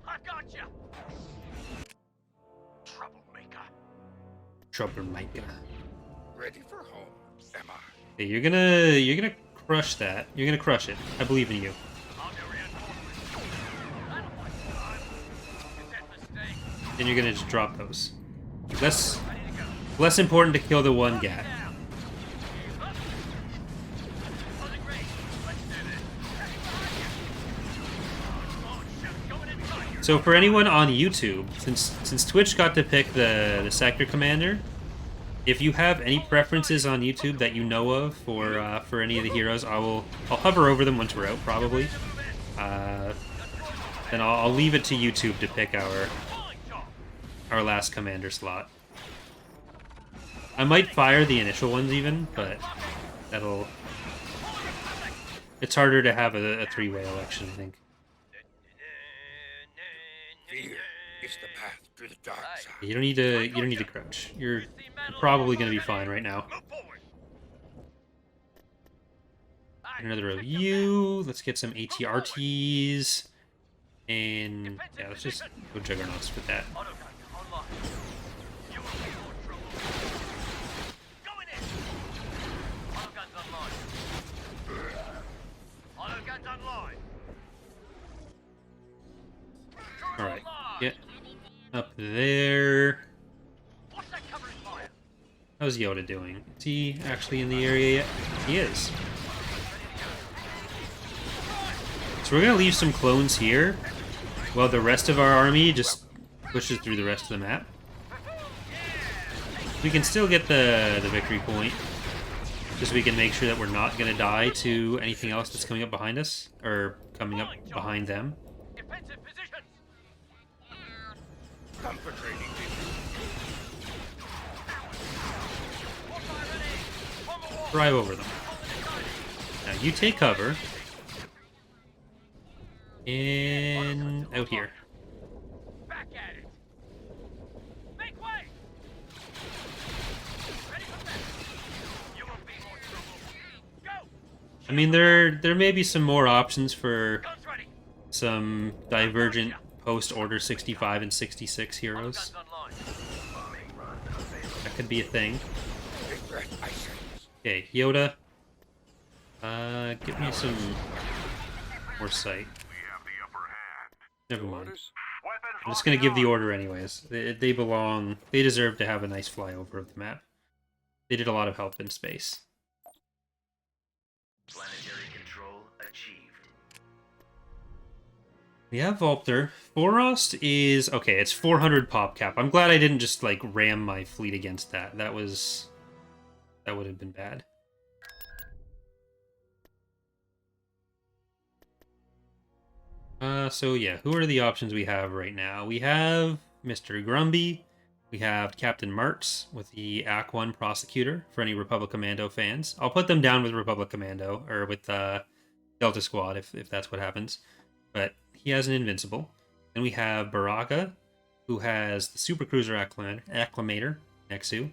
I got you. Troublemaker. Troublemaker. Ready for home, am I? Hey, you're gonna crush that. You're gonna crush it. I believe in you. Then you're gonna just drop those. Less important to kill the one Gat. So for anyone on YouTube, since Twitch got to pick the sector commander, if you have any preferences on YouTube that you know of for any of the heroes, I'll hover over them once we're out, probably. Then I'll leave it to YouTube to pick our last commander slot. I might fire the initial ones even, but that'll... It's harder to have a three-way election, I think. Fear is the path to the dark side. You don't need to crouch. You're probably gonna be fine right now. Another of you. Let's get some ATRTs. And yeah, let's just go Juggernauts with that. Alright, get up there. How's Yoda doing? Is he actually in the area yet? He is. So we're gonna leave some clones here, while the rest of our army just pushes through the rest of the map. We can still get the victory point, just so we can make sure that we're not gonna die to anything else that's coming up behind us, or coming up behind them. Defensive positions. Drive over them. Now you take cover. And out here. Back at it. Make way. Ready for that. You will be more trouble. Go. I mean, there may be some more options for Guns ready. some divergent post-Order 65 and 66 heroes. Guns online. That could be a thing. Okay, Yoda. Give me some more sight. Never mind. I'm just gonna give the order anyways. They belong. They deserve to have a nice flyover of the map. They did a lot of help in space. Planetary control achieved. We have Volpter. Forost is okay. It's 400 pop cap. I'm glad I didn't just like ram my fleet against that. That would have been bad. So yeah, who are the options we have right now? We have Mr. Grumby. We have Captain Martz with the AC-1 Prosecutor for any Republic Commando fans. I'll put them down with Republic Commando, or with Delta Squad if that's what happens. But he has an Invincible. Then we have Baraka, who has the Supercruiser Acclamator, Nexu.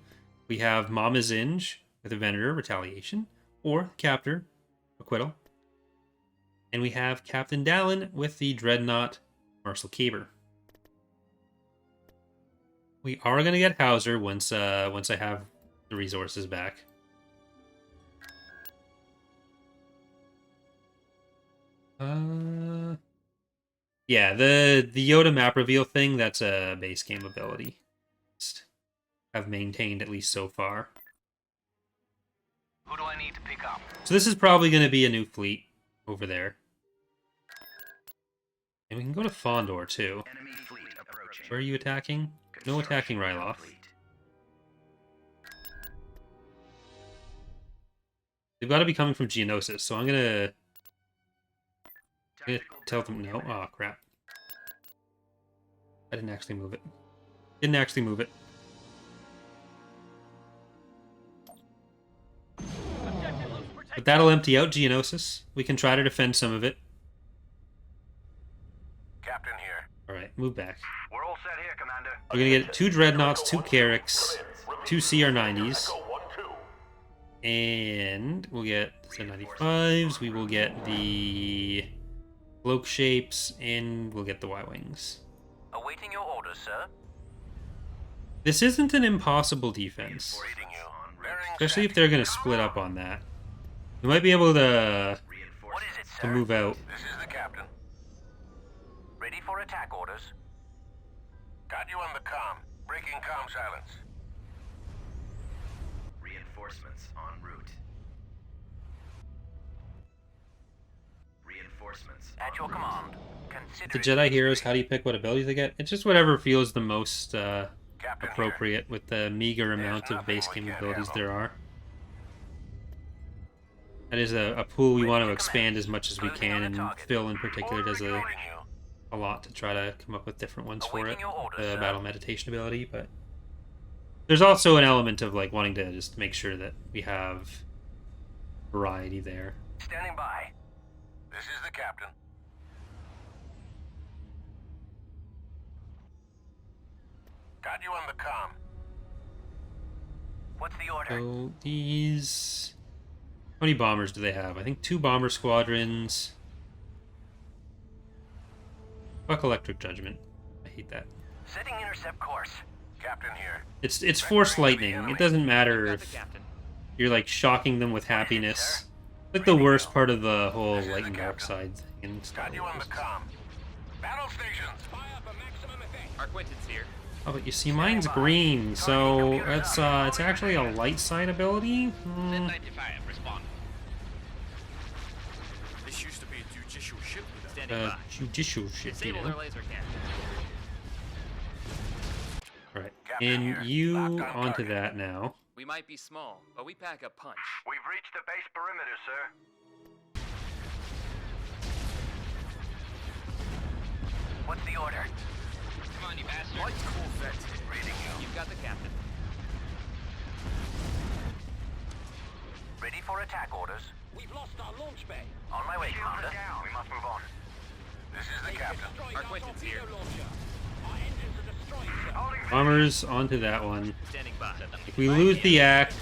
We have Mama Zinj with a Venator, Retaliation, or Captor, Acquittal. And we have Captain Dallin with the Dreadnought, Marshal Kaber. We are going to get Hauser once I have the resources back. Yeah, the Yoda map reveal thing, that's a base game ability. Just have maintained at least so far. Who do I need to pick up? So this is probably going to be a new fleet over there. And we can go to Fondor too. Enemy fleet approaching. Where are you attacking? No attacking Ryloth. Complete. They've got to be coming from Geonosis, so I'm gonna tell them no. Oh crap! I didn't actually move it. Didn't actually move it. But that'll empty out Geonosis. We can try to defend some of it. Captain here. All right, move back. We're all set here, Commander. We're gonna get 2 Dreadnoughts, 2 Carracks, 2 CR90s, and we'll get the 95s. We will get the Cloak Shapes, and we'll get the Y-Wings. Awaiting your orders, sir. This isn't an impossible defense, Reading you. especially if they're gonna split up on that. We might be able to What is it, to sir? move out. This is the captain. Ready for attack orders. Got you on the comm. Breaking comm silence. Reinforcements en route. Reinforcements At your command. The Jedi heroes, how do you pick what abilities they get? It's just whatever feels the most Captain appropriate with the meager amount of nothing base we game can't abilities handle. there are. That is a pool we want to expand as much as we can, and Phil in particular does a lot to try to come up with different ones for it, the battle meditation ability, but there's also an element of like wanting to just make sure that we have variety there. Standing by. This is the captain. Got you on the comm. What's the order? So these... How many bombers do they have? I think 2 bomber squadrons. Fuck Electric Judgment. I hate that. Setting intercept course. Captain here. It's Force Lightning. It doesn't matter if you're like shocking them with happiness. Like the worst part of the whole light and dark side thing in Star Got you on Wars. the comm. Battle stations. Fire up a maximum effect. Our acquaintance here. Oh, but you see, mine's green, so it's actually a light side ability. Hmm. This used to be a judicial ship. Standing by. Judicial shit, Disable yeah. their laser cannon. Alright, and you onto that now. We might be small, but we pack a punch. We've reached the base perimeter, sir. What's the order? Come on, you bastard. Light Corvette. Reading you. You've got the captain. Ready for attack orders. We've lost our launch bay. On my way, Commander. We must move on. This is the captain. Our Quentin's here. Our engines are destroyed, sir. Holding Bombers onto that one. Standing by. If we lose the act,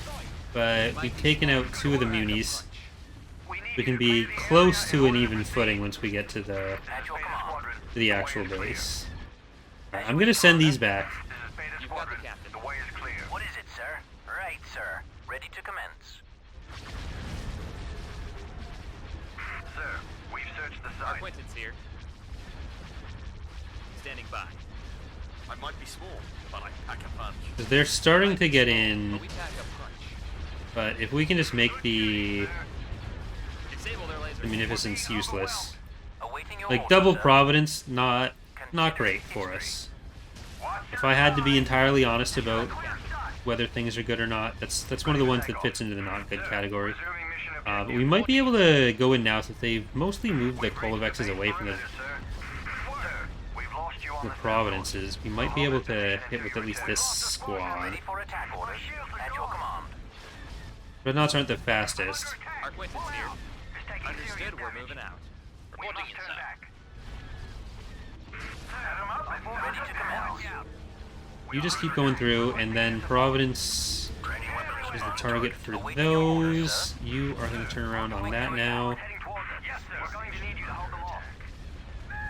but we've taken out 2 of the munis, we can be close to an even footing once we get to the actual base. Alright, I'm gonna send these back. You've got the captain. The way is clear. What is it, sir? Right, sir. Ready to commence. Sir, we've searched the Our site. Quentin's here. Standing by. I might be small, but I pack a punch. 'Cause they're starting to get in, But we pack a punch. but if we can just make the Disable their laser. munificence useless. Awaiting your Like orders, double sir. Providence, not great for us. If I had to be entirely honest about whether things are good or not, that's one of the ones that fits into the not good category. Resuming mission But we might be able to go in now since they've mostly moved the Kolovexes away from the We've lost you on the Providences. We might be able to hit with at least this squad. Ready for attack orders. At your command. But knots aren't the fastest. Our Quentin's here. Understood, we're moving out. Reporting in, sir. Ready to commence. You just keep going through, and then Providence is the target for those. You are going to turn around on that now. Heading towards us. Yes, sir. We're going to need you to hold them off.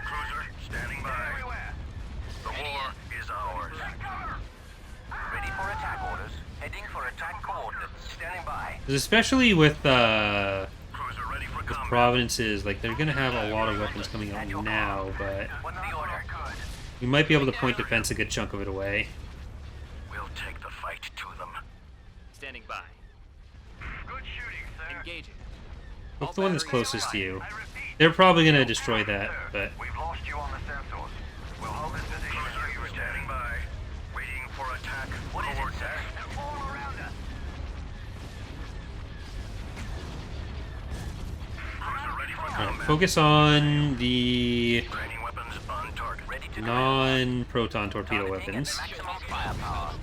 Cruiser, standing by. Everywhere. The war is ours. Ready for attack orders. Heading for attack coordinates. Standing by. 'Cause especially with Cruiser ready for combat. Providences, like they're going to have a lot of weapons coming out now, but What's the order? we might be able to point defense a good chunk of it away. We'll take the fight to them. Standing by. Good shooting, sir. Engaging. What's the one that's closest to you? They're probably going to destroy that, but We've lost you on the sensors. We'll hold this position until you return. Standing by. Waiting for attack. What is it, sir? They're all around us. Cruiser ready for alright, combat. focus on the Training weapons on target. Ready to non-proton torpedo weapons. maximum firepower.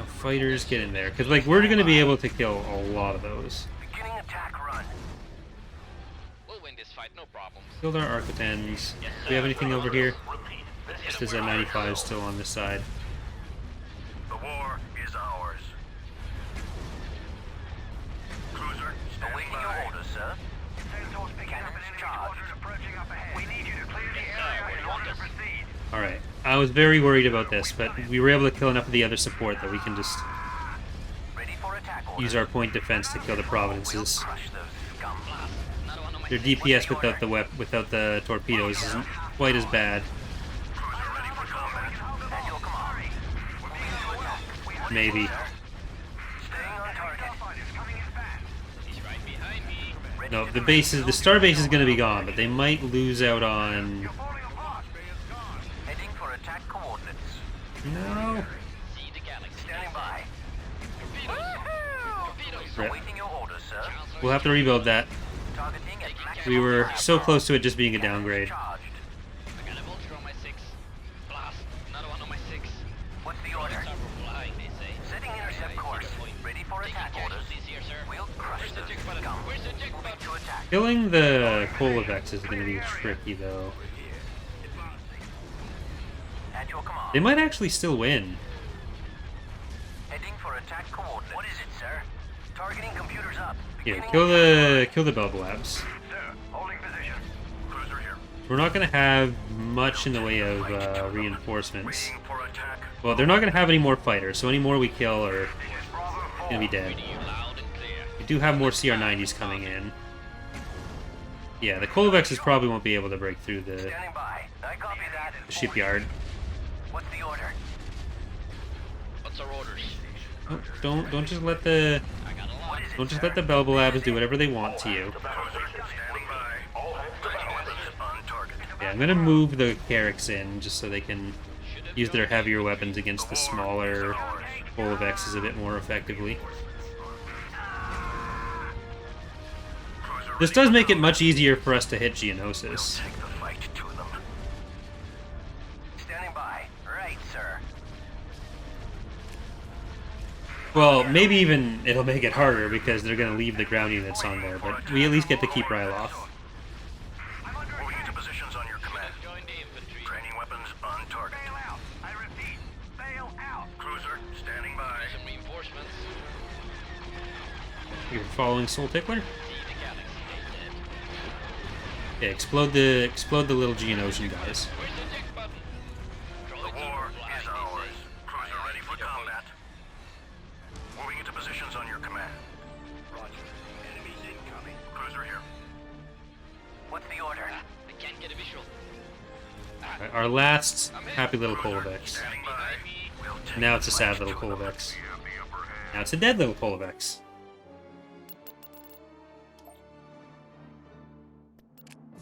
Fighters, get in there, because like we're going to be able to kill a lot of those. Beginning attack run. We'll win this fight, no problem. Killed our Architens. Do we have anything over here? Just as a 95 still on this side. The war is ours. Cruiser, awaiting your orders, sir. Sensors picking up an enemy squadron approaching up ahead. We need you to clear the area in order to proceed. Alright, I was very worried about this, but we were able to kill enough of the other support that we can just Ready for attack orders. use our point defense to kill the Providences. Crush those scum. Their DPS without without the torpedoes isn't quite as bad. Cruiser ready for combat. At your command. We're being to attack. Maybe. Staying on target. Coming in fast. He's right behind me. No, the star base is going to be gone, but they might lose out on... Falling apart. Heading for attack coordinates. No. See the galaxy. Standing by. Rip. Awaiting your orders, sir. We'll have to rebuild that. Targeting at maximum We were so firepower. close to it just being a downgrade. Charged. I got a vulture on my 6. Blast. Another one on my 6. What's the order? Start flying, they say. Setting intercept course. Ready for attack orders. Here, sir. We'll crush Where's the those jig button? scum. Where's the jig Moving button? to attack. Killing the Kolovex is going to be tricky, though. At your command. They might actually still win. Heading for attack coordinates. What is it, sir? Targeting computers up. Here, Beginning kill the Belva Labs. Sir, holding position. Cruiser here. We're not going to have much in the way of reinforcements. Waiting for attack. Well, they're not going to have any more fighters, so any more we kill are Bravo 4. going to be dead. You loud and clear. We do have more CR-90s coming in. Yeah, the Kolvexes probably won't be able to break through the Standing by. I copy that. shipyard. What's the order? What's our orders? Oh, don't just let the Belba Labs do whatever they want to you. Standing by. All hands to battle. Weapons on target. Yeah, I'm gonna move the Carracks in just so they can use their heavier weapons against the smaller Kolvexes a bit more effectively. This does make it much easier for us to hit Geonosis. Take the fight to them. Standing by. Right, sir. Well, maybe even it'll make it harder because they're gonna leave the ground units on there, but we at least get to keep Ryloth. Moving into positions on your command. Join the infantry. Training weapons on target. Bail out. I repeat, bail out. Cruiser, standing by. Some reinforcements. You're following Soul Tickler? See the galaxy they Yeah, explode the little Geonosian guys. Where's the tick button? The war is ours. Cruiser ready for combat. Moving into positions on your command. Roger. Enemies incoming. Cruiser here. What's the order? I can't get a visual. Our last happy little Kolvex. Standing by. We'll take Now it's a the sad fight little to them. Kolvex. Now it's a dead little Kolvex.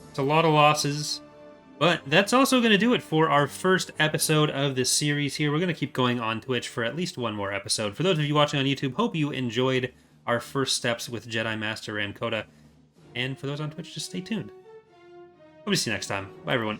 It's a lot of losses, but that's also going to do it for our first episode of this series here. We're going to keep going on Twitch for at least one more episode. For those of you watching on YouTube, hope you enjoyed our first steps with Jedi Master Rham Kota. And for those on Twitch, just stay tuned. Hope to see you next time. Bye, everyone.